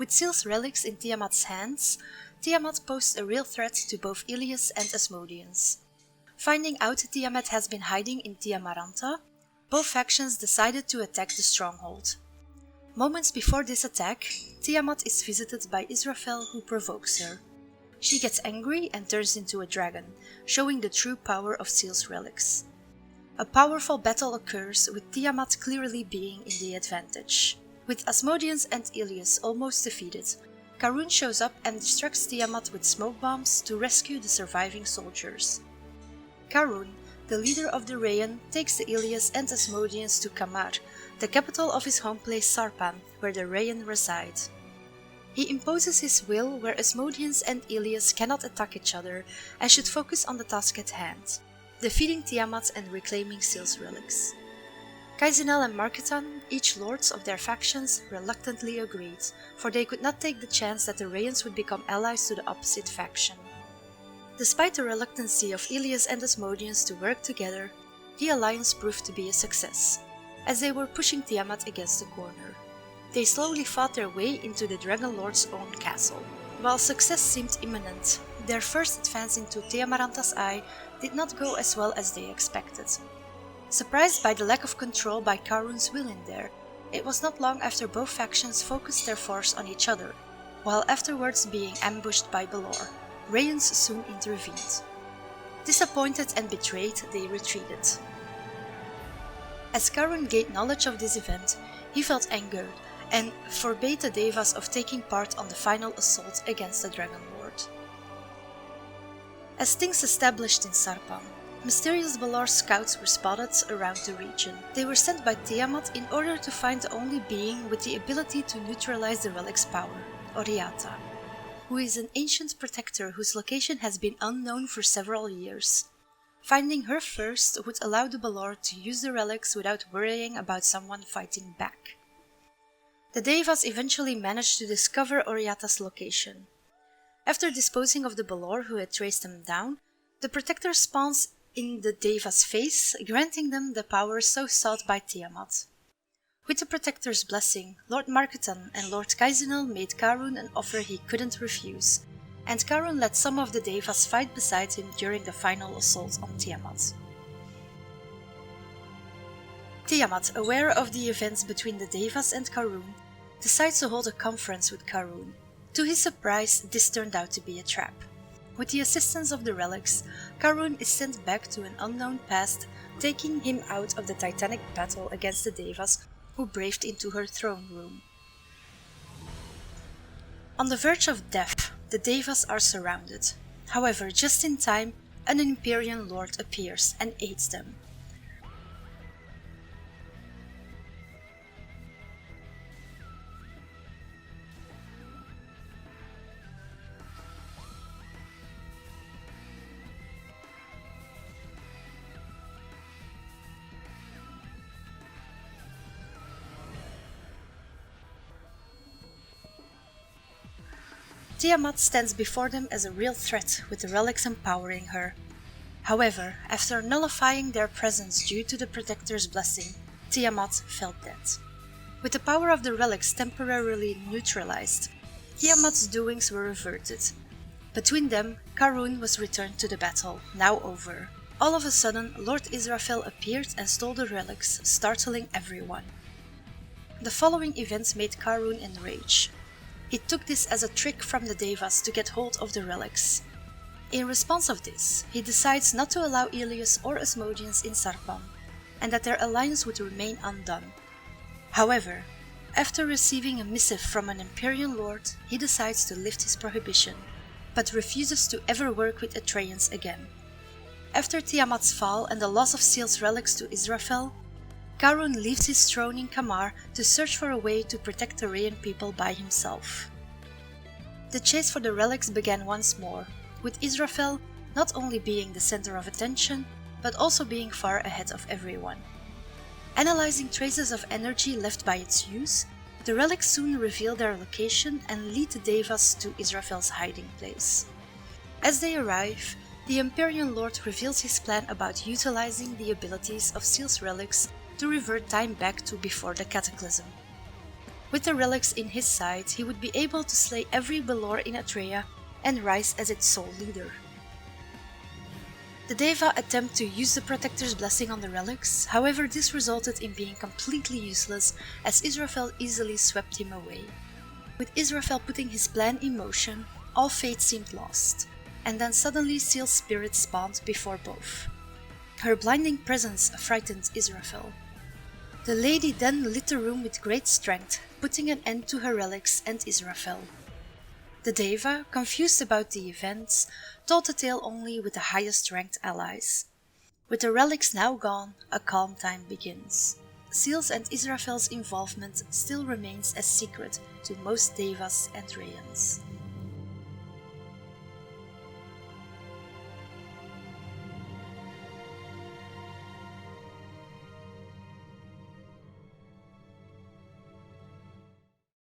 With Siel's relics in Tiamat's hands, Tiamat posed a real threat to both Ilias and Asmodeans. Finding out Tiamat has been hiding in Tiamaranta, both factions decided to attack the stronghold. Moments before this attack, Tiamat is visited by Israfel, who provokes her. She gets angry and turns into a dragon, showing the true power of Siel's relics. A powerful battle occurs, with Tiamat clearly being in the advantage. With Asmodeans and Ilias almost defeated, Karun shows up and distracts Tiamat with smoke bombs to rescue the surviving soldiers. Karun, the leader of the Rayan, takes the Ilias and Asmodeans to Kamar, the capital of his home place Sarpan, where the Rayan reside. He imposes his will where Asmodeans and Ilias cannot attack each other and should focus on the task at hand, defeating Tiamat and reclaiming Siel's relics. Kaizenel and Marketan, each lords of their factions, reluctantly agreed, for they could not take the chance that the Rayans would become allies to the opposite faction. Despite the reluctancy of Ilias and Asmodeans to work together, the alliance proved to be a success, as they were pushing Tiamat against the corner. They slowly fought their way into the Dragon Lord's own castle. While success seemed imminent, their first advance into Tiamaranta's Eye did not go as well as they expected. Surprised by the lack of control by Karun's will in there, it was not long after both factions focused their force on each other, while afterwards being ambushed by Balor. Rayans soon intervened. Disappointed and betrayed, they retreated. As Karun gained knowledge of this event, he felt angered and forbade the Daevas of taking part on the final assault against the Dragon Lord. As things established in Sarpan, mysterious Balor scouts were spotted around the region. They were sent by Tiamat in order to find the only being with the ability to neutralize the relic's power, Oriata, who is an ancient protector whose location has been unknown for several years. Finding her first would allow the Balor to use the relics without worrying about someone fighting back. The Daevas eventually managed to discover Oriata's location. After disposing of the Balor who had traced them down, the protector spawns in the Daeva's face, granting them the power so sought by Tiamat. With the protector's blessing, Lord Marketan and Lord Kaizenel made Karun an offer he couldn't refuse, and Karun let some of the Daevas fight beside him during the final assault on Tiamat. Tiamat, aware of the events between the Daevas and Karun, decides to hold a conference with Karun. To his surprise, this turned out to be a trap. With the assistance of the relics, Karun is sent back to an unknown past, taking him out of the titanic battle against the Daevas who braved into her throne room. On the verge of death, the Daevas are surrounded. However, just in time, an Empyrean Lord appears and aids them. Tiamat stands before them as a real threat, with the relics empowering her. However, after nullifying their presence due to the Protector's blessing, Tiamat fell dead. With the power of the relics temporarily neutralized, Tiamat's doings were reverted. Between them, Karun was returned to the battle, now over. All of a sudden, Lord Israfel appeared and stole the relics, startling everyone. The following events made Karun enraged. He took this as a trick from the Daevas to get hold of the relics. In response of this, he decides not to allow Ilias or Asmodeans in Sarpan, and that their alliance would remain undone. However, after receiving a missive from an Empyrean Lord, he decides to lift his prohibition, but refuses to ever work with Atreians again. After Tiamat's fall and the loss of Siel's relics to Israfel, Karun leaves his throne in Kamar to search for a way to protect the Rayan people by himself. The chase for the relics began once more, with Israfel not only being the center of attention, but also being far ahead of everyone. Analyzing traces of energy left by its use, the relics soon reveal their location and lead the Daevas to Israfel's hiding place. As they arrive, the Empyrean Lord reveals his plan about utilizing the abilities of Siel's relics to revert time back to before the Cataclysm. With the relics in his side, he would be able to slay every Belor in Atreia and rise as its sole leader. The daeva attempt to use the Protector's blessing on the relics, however this resulted in being completely useless as Israfel easily swept him away. With Israfel putting his plan in motion, all fate seemed lost, and then suddenly Siel's spirit spawned before both. Her blinding presence frightened Israfel. The lady then lit the room with great strength, putting an end to her relics and Israfel. The daeva, confused about the events, told the tale only with the highest ranked allies. With the relics now gone, a calm time begins. Siel's and Israfel's involvement still remains a secret to most daevas and Rayans.